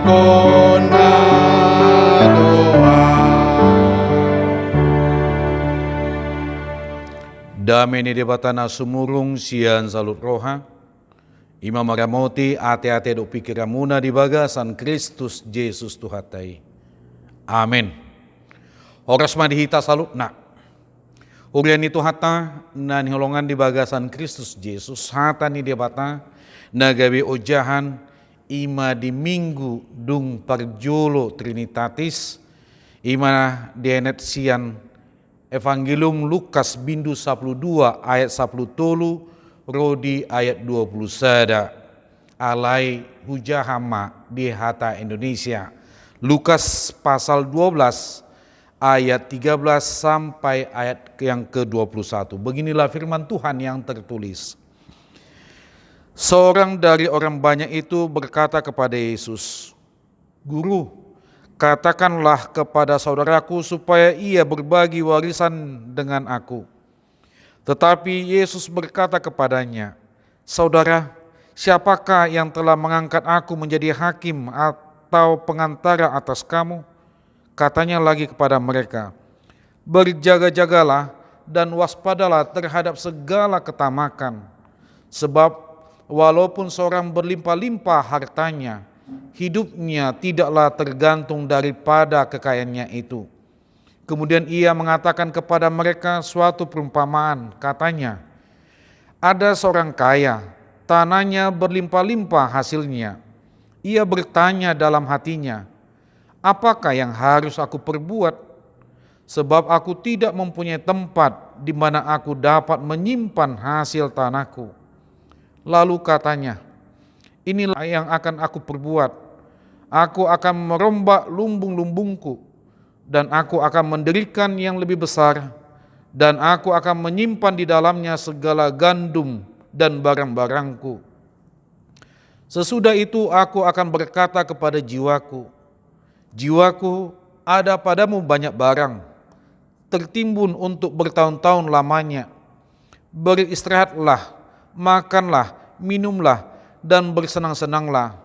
kona doa. Damai ni debatana sumurung sian salut roha. Ima maramoti ate-ate do pikiramuna di bagasan Kristus Yesus Tuhatai. Amin. Horas madihita salut nak. Urian itu hata na niholongan di bagasan Kristus Yesus hata ni debata nagawi ojahan ima di minggu dung parjolo Trinitatis ima dienet sian Evangelium Lukas bindu 12 ayat 10 rodi ayat 20 sada alai hujahama di hata Indonesia. Lukas pasal 12 ayat 13 sampai ayat yang ke-21. Beginilah firman Tuhan yang tertulis. Seorang dari orang banyak itu berkata kepada Yesus, "Guru, katakanlah kepada saudaraku supaya ia berbagi warisan dengan aku." Tetapi Yesus berkata kepadanya, "Saudara, siapakah yang telah mengangkat aku menjadi hakim atau pengantara atas kamu?" Katanya lagi kepada mereka, "Berjaga-jagalah dan waspadalah terhadap segala ketamakan. Sebab walaupun seorang berlimpah-limpah hartanya, hidupnya tidaklah tergantung daripada kekayaannya itu." Kemudian ia mengatakan kepada mereka suatu perumpamaan, katanya, "Ada seorang kaya, tanahnya berlimpah-limpah hasilnya. Ia bertanya dalam hatinya, 'Apakah yang harus aku perbuat? Sebab aku tidak mempunyai tempat di mana aku dapat menyimpan hasil tanahku.' Lalu katanya, 'Inilah yang akan aku perbuat. Aku akan merombak lumbung-lumbungku, dan aku akan mendirikan yang lebih besar, dan aku akan menyimpan di dalamnya segala gandum dan barang-barangku. Sesudah itu aku akan berkata kepada jiwaku, jiwaku, ada padamu banyak barang, tertimbun untuk bertahun-tahun lamanya. Beristirahatlah, makanlah, minumlah, dan bersenang-senanglah.'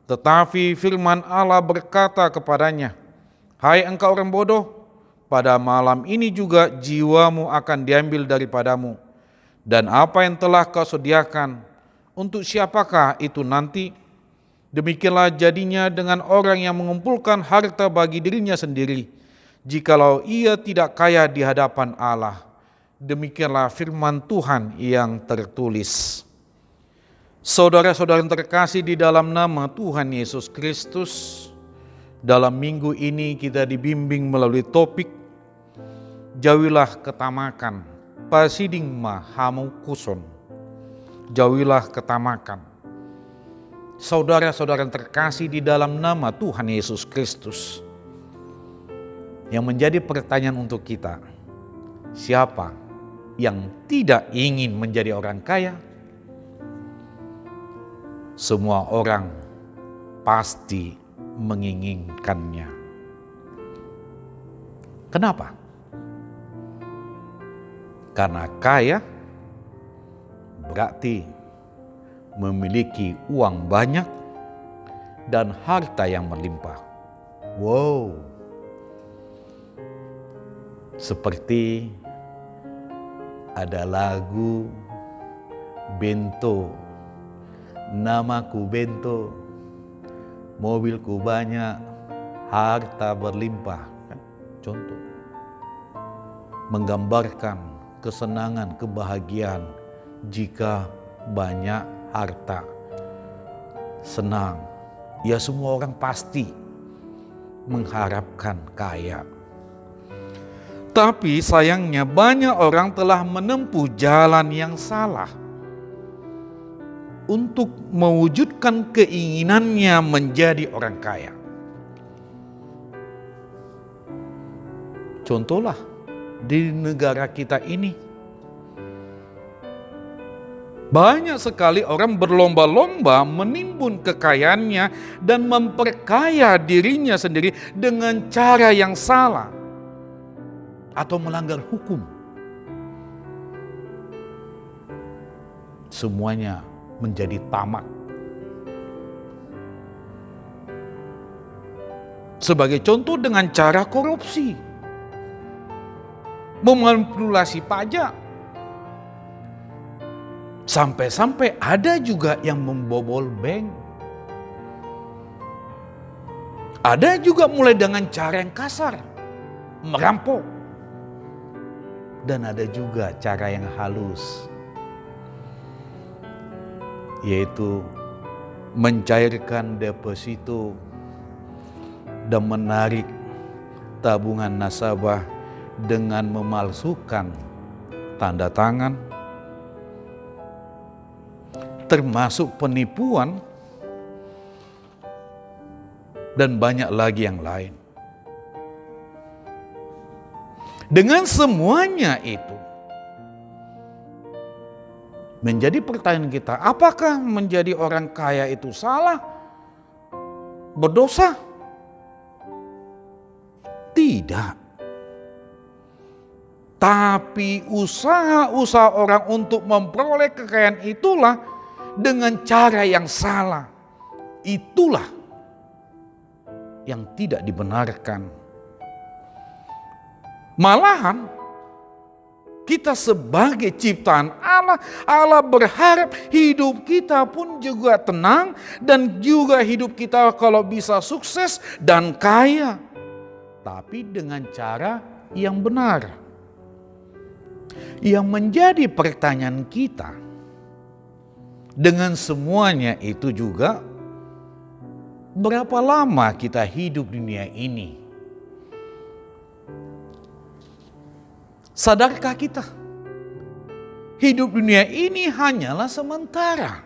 Tetapi firman Allah berkata kepadanya, 'Hai engkau orang bodoh, pada malam ini juga jiwamu akan diambil daripadamu. Dan apa yang telah kau sediakan, untuk siapakah itu nanti?' Demikianlah jadinya dengan orang yang mengumpulkan harta bagi dirinya sendiri, jikalau ia tidak kaya di hadapan Allah." Demikianlah firman Tuhan yang tertulis. Saudara-saudara yang terkasih di dalam nama Tuhan Yesus Kristus, dalam minggu ini kita dibimbing melalui topik jauhilah ketamakan, pasiding ma hamu kuson. Jauhilah ketamakan. Saudara-saudara yang terkasih di dalam nama Tuhan Yesus Kristus, yang menjadi pertanyaan untuk kita, siapa yang tidak ingin menjadi orang kaya? Semua orang pasti menginginkannya. Kenapa? Karena kaya berarti memiliki uang banyak dan harta yang melimpah. Wow. Seperti ada lagu Bento, namaku Bento, mobilku banyak, harta berlimpah. Contoh. Menggambarkan kesenangan, kebahagiaan jika banyak harta, senang. Ya, semua orang pasti mengharapkan kaya. Tapi sayangnya banyak orang telah menempuh jalan yang salah untuk mewujudkan keinginannya menjadi orang kaya. Contohlah di negara kita ini, banyak sekali orang berlomba-lomba menimbun kekayaannya dan memperkaya dirinya sendiri dengan cara yang salah atau melanggar hukum. Semuanya menjadi tamak. Sebagai contoh dengan cara korupsi, memanipulasi pajak, sampai-sampai ada juga yang membobol bank. Ada juga mulai dengan cara yang kasar, merampok. Dan ada juga cara yang halus, yaitu mencairkan deposito dan menarik tabungan nasabah dengan memalsukan tanda tangan, termasuk penipuan, dan banyak lagi yang lain. Dengan semuanya itu, menjadi pertanyaan kita, apakah menjadi orang kaya itu salah? Berdosa? Tidak. Tapi usaha-usaha orang untuk memperoleh kekayaan itulah dengan cara yang salah. Itulah yang tidak dibenarkan. Malahan kita sebagai ciptaan Allah, Allah berharap hidup kita pun juga tenang dan juga hidup kita kalau bisa sukses dan kaya. Tapi dengan cara yang benar. Yang menjadi pertanyaan kita dengan semuanya itu juga, berapa lama kita hidup di dunia ini? Sadarkah kita? Hidup dunia ini hanyalah sementara.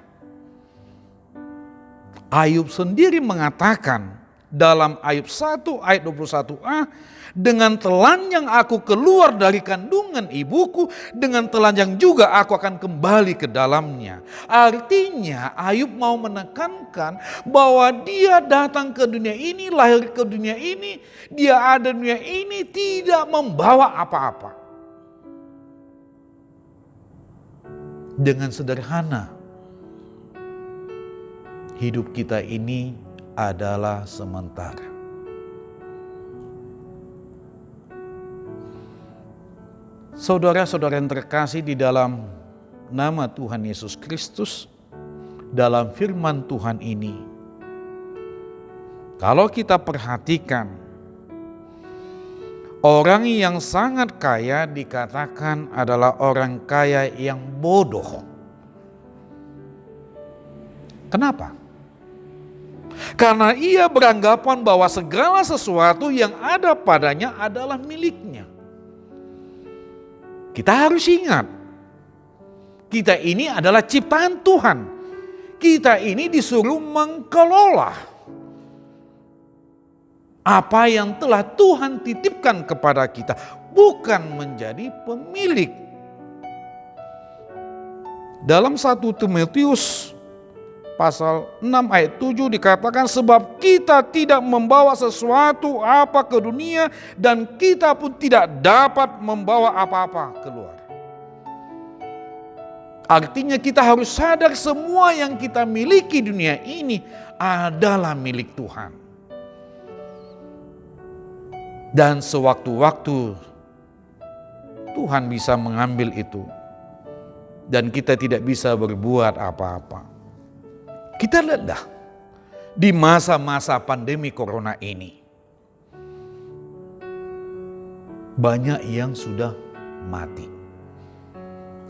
Ayub sendiri mengatakan dalam Ayub 1 ayat 21a, dengan telanjang aku keluar dari kandungan ibuku, dengan telanjang juga aku akan kembali ke dalamnya. Artinya Ayub mau menekankan bahwa dia datang ke dunia ini, lahir ke dunia ini, dia ada di dunia ini tidak membawa apa-apa. Dengan sederhana, hidup kita ini adalah sementara. Saudara-saudara yang terkasih di dalam nama Tuhan Yesus Kristus, dalam firman Tuhan ini, kalau kita perhatikan, orang yang sangat kaya dikatakan adalah orang kaya yang bodoh. Kenapa? Karena ia beranggapan bahwa segala sesuatu yang ada padanya adalah miliknya. Kita harus ingat, kita ini adalah ciptaan Tuhan. Kita ini disuruh mengelola apa yang telah Tuhan titipkan kepada kita, bukan menjadi pemilik. Dalam 1 Timotius pasal 6 ayat 7 dikatakan, sebab kita tidak membawa sesuatu apa ke dunia dan kita pun tidak dapat membawa apa-apa keluar. Artinya kita harus sadar semua yang kita miliki di dunia ini adalah milik Tuhan. Dan sewaktu-waktu Tuhan bisa mengambil itu dan kita tidak bisa berbuat apa-apa. Kita lihatlah di masa-masa pandemi corona ini, banyak yang sudah mati.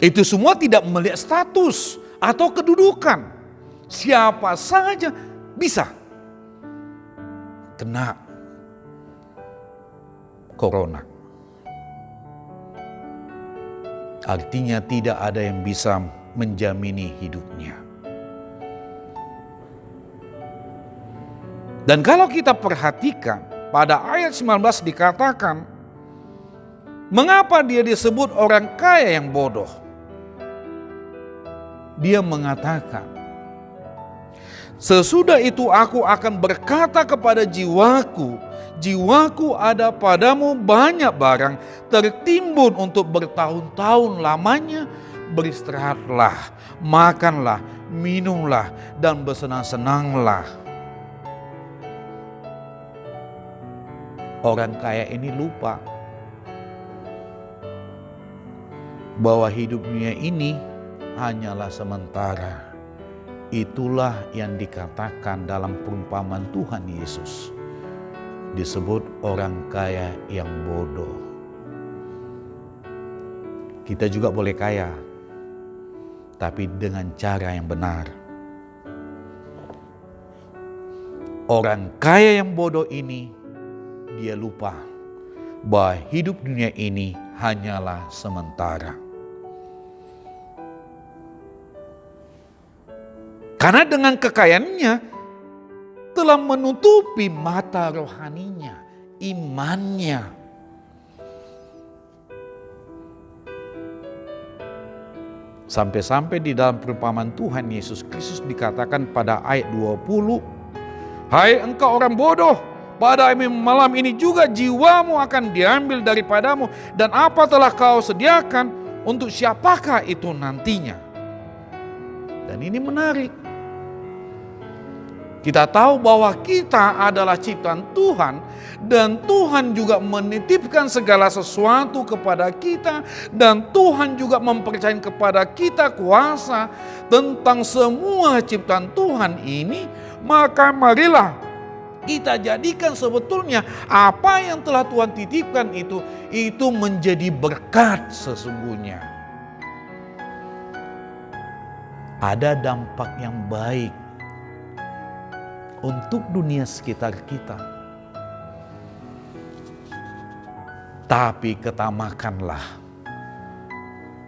Itu semua tidak melihat status atau kedudukan. Siapa saja bisa kena corona. Artinya tidak ada yang bisa menjamini hidupnya. Dan kalau kita perhatikan pada ayat 19 dikatakan, mengapa dia disebut orang kaya yang bodoh? Dia mengatakan, sesudah itu aku akan berkata kepada jiwaku, jiwaku ada padamu banyak barang tertimbun untuk bertahun-tahun lamanya, beristirahatlah, makanlah, minumlah, dan bersenang-senanglah. Orang kaya ini lupa bahwa hidup dunia ini hanyalah sementara. Itulah yang dikatakan dalam perumpamaan Tuhan Yesus. Disebut orang kaya yang bodoh. Kita juga boleh kaya, tapi dengan cara yang benar. Orang kaya yang bodoh ini, dia lupa bahwa hidup dunia ini hanyalah sementara. Karena dengan kekayaannya telah menutupi mata rohaninya, imannya. Sampai-sampai di dalam perumpamaan Tuhan Yesus Kristus dikatakan pada ayat 20, "Hai engkau orang bodoh, pada malam ini juga jiwamu akan diambil daripadamu, dan apa telah kau sediakan, untuk siapakah itu nantinya?" Dan ini menarik. Kita tahu bahwa kita adalah ciptaan Tuhan, dan Tuhan juga menitipkan segala sesuatu kepada kita, dan Tuhan juga mempercayakan kepada kita kuasa tentang semua ciptaan Tuhan ini. Maka marilah kita jadikan sebetulnya apa yang telah Tuhan titipkan itu menjadi berkat sesungguhnya. Ada dampak yang baik untuk dunia sekitar kita. Tapi ketamakanlah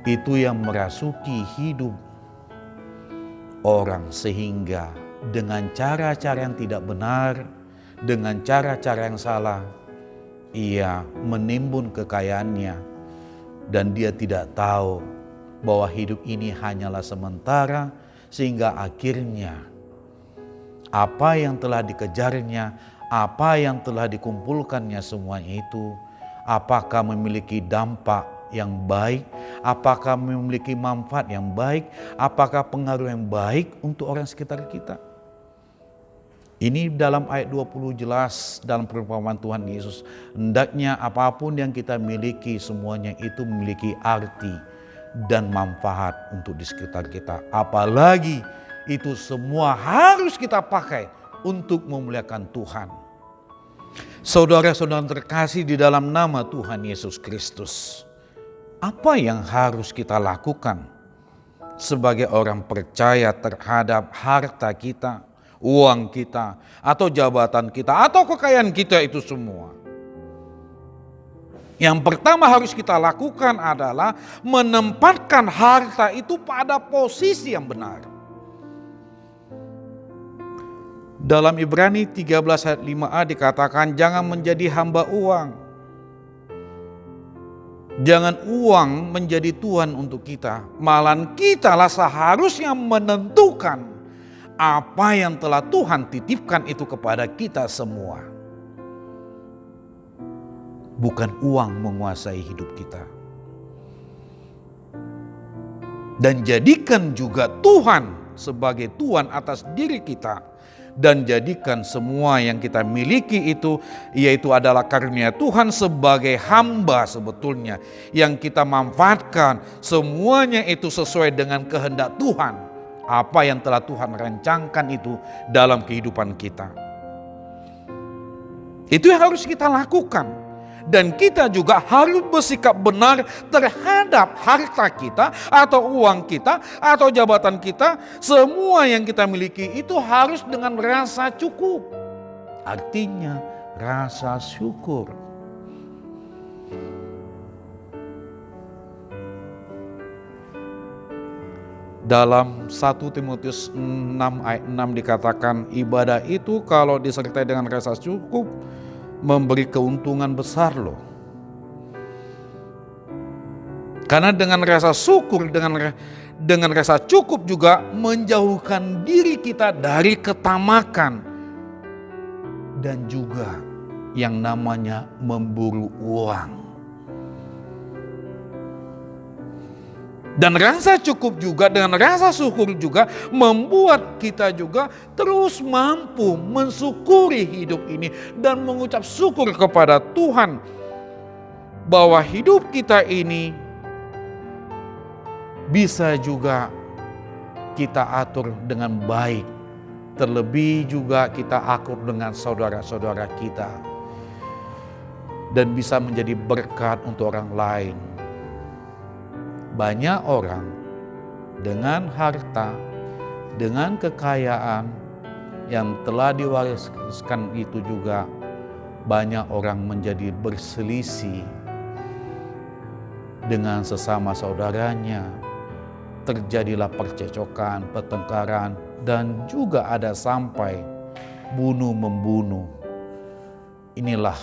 itu yang merasuki hidup orang, sehingga dengan cara-cara yang tidak benar, dengan cara-cara yang salah, ia menimbun kekayaannya, dan dia tidak tahu bahwa hidup ini hanyalah sementara, sehingga akhirnya apa yang telah dikejarnya, apa yang telah dikumpulkannya semuanya itu, apakah memiliki dampak yang baik, apakah memiliki manfaat yang baik, apakah pengaruh yang baik untuk orang sekitar kita. Ini dalam ayat 20 jelas dalam perumpamaan Tuhan Yesus. Hendaknya apapun yang kita miliki semuanya itu memiliki arti dan manfaat untuk di sekitar kita. Apalagi itu semua harus kita pakai untuk memuliakan Tuhan. Saudara-saudara terkasih di dalam nama Tuhan Yesus Kristus, apa yang harus kita lakukan sebagai orang percaya terhadap harta kita, uang kita, atau jabatan kita, atau kekayaan kita itu semua? Yang pertama harus kita lakukan adalah menempatkan harta itu pada posisi yang benar. Dalam Ibrani 13 ayat 5a dikatakan, jangan menjadi hamba uang. Jangan uang menjadi Tuhan untuk kita. Malahan kitalah seharusnya menentukan apa yang telah Tuhan titipkan itu kepada kita semua. Bukan uang menguasai hidup kita. Dan jadikan juga Tuhan sebagai Tuhan atas diri kita. Dan jadikan semua yang kita miliki itu, yaitu adalah karunia Tuhan sebagai hamba sebetulnya. Yang kita manfaatkan semuanya itu sesuai dengan kehendak Tuhan. Apa yang telah Tuhan rancangkan itu dalam kehidupan kita. Itu yang harus kita lakukan. Dan kita juga harus bersikap benar terhadap harta kita atau uang kita atau jabatan kita. Semua yang kita miliki itu harus dengan rasa cukup. Artinya rasa syukur. Dalam 1 Timotius 6 ayat 6 dikatakan, ibadah itu kalau disertai dengan rasa cukup memberi keuntungan besar loh. Karena dengan rasa syukur, dengan rasa cukup juga menjauhkan diri kita dari ketamakan dan juga yang namanya memburu uang. Dan rasa cukup juga dengan rasa syukur juga membuat kita juga terus mampu mensyukuri hidup ini dan mengucap syukur kepada Tuhan bahwa hidup kita ini bisa juga kita atur dengan baik. Terlebih juga kita akur dengan saudara-saudara kita dan bisa menjadi berkat untuk orang lain. Banyak orang dengan harta, dengan kekayaan yang telah diwariskan itu juga banyak orang menjadi berselisih dengan sesama saudaranya. Terjadilah percecokan, pertengkaran, dan juga ada sampai bunuh-membunuh. Inilah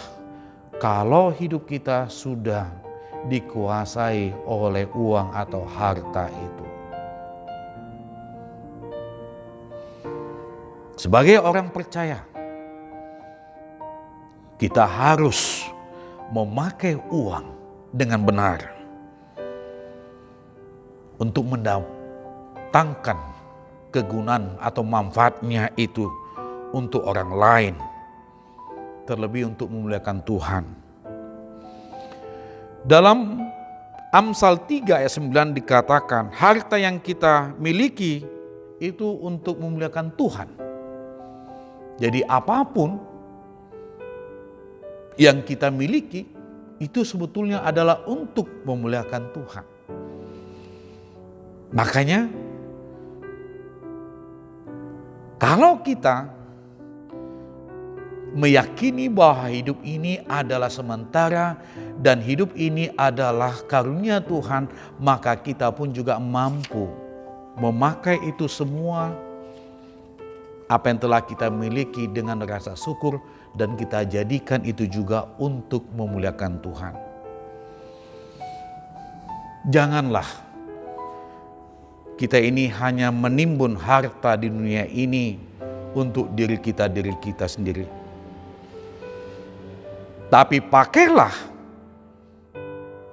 kalau hidup kita sudah dikuasai oleh uang atau harta itu. Sebagai orang percaya, kita harus memakai uang dengan benar untuk mendatangkan kegunaan atau manfaatnya itu untuk orang lain, terlebih untuk memuliakan Tuhan. Dalam Amsal 3 ayat 9 dikatakan, harta yang kita miliki itu untuk memuliakan Tuhan. Jadi apapun yang kita miliki itu sebetulnya adalah untuk memuliakan Tuhan. Makanya kalau kita meyakini bahwa hidup ini adalah sementara dan hidup ini adalah karunia Tuhan, maka kita pun juga mampu memakai itu semua apa yang telah kita miliki dengan rasa syukur dan kita jadikan itu juga untuk memuliakan Tuhan. Janganlah kita ini hanya menimbun harta di dunia ini untuk diri kita sendiri. Tapi pakailah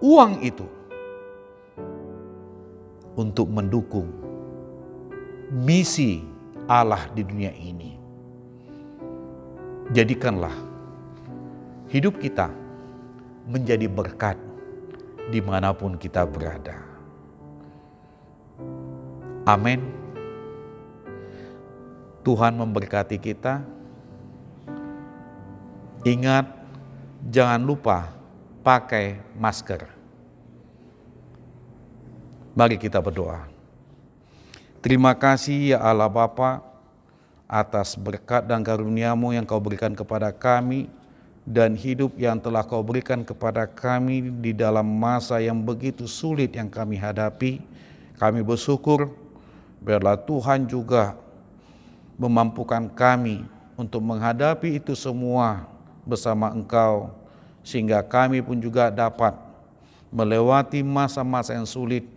uang itu untuk mendukung misi Allah di dunia ini. Jadikanlah hidup kita menjadi berkat dimanapun kita berada. Amin. Tuhan memberkati kita. Ingat, jangan lupa pakai masker. Mari kita berdoa. Terima kasih ya Allah Bapa atas berkat dan karunia-Mu yang Kau berikan kepada kami dan hidup yang telah Kau berikan kepada kami di dalam masa yang begitu sulit yang kami hadapi. Kami bersyukur biarlah Tuhan juga memampukan kami untuk menghadapi itu semua bersama Engkau, sehingga kami pun juga dapat melewati masa-masa yang sulit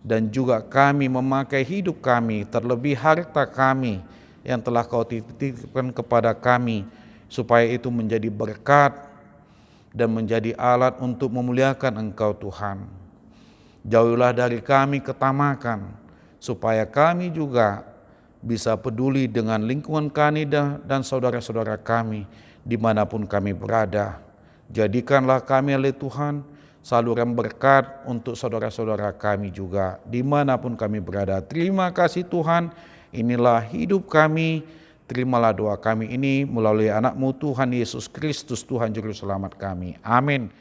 dan juga kami memakai hidup kami, terlebih harta kami yang telah Kau titipkan kepada kami, supaya itu menjadi berkat dan menjadi alat untuk memuliakan Engkau Tuhan. Jauhilah dari kami ketamakan, supaya kami juga bisa peduli dengan lingkungan kami dan saudara-saudara kami dimanapun kami berada. Jadikanlah kami oleh Tuhan saluran berkat untuk saudara-saudara kami juga dimanapun kami berada. Terima kasih Tuhan, inilah hidup kami. Terimalah doa kami ini melalui anak-Mu Tuhan Yesus Kristus, Tuhan Juru Selamat kami. Amin.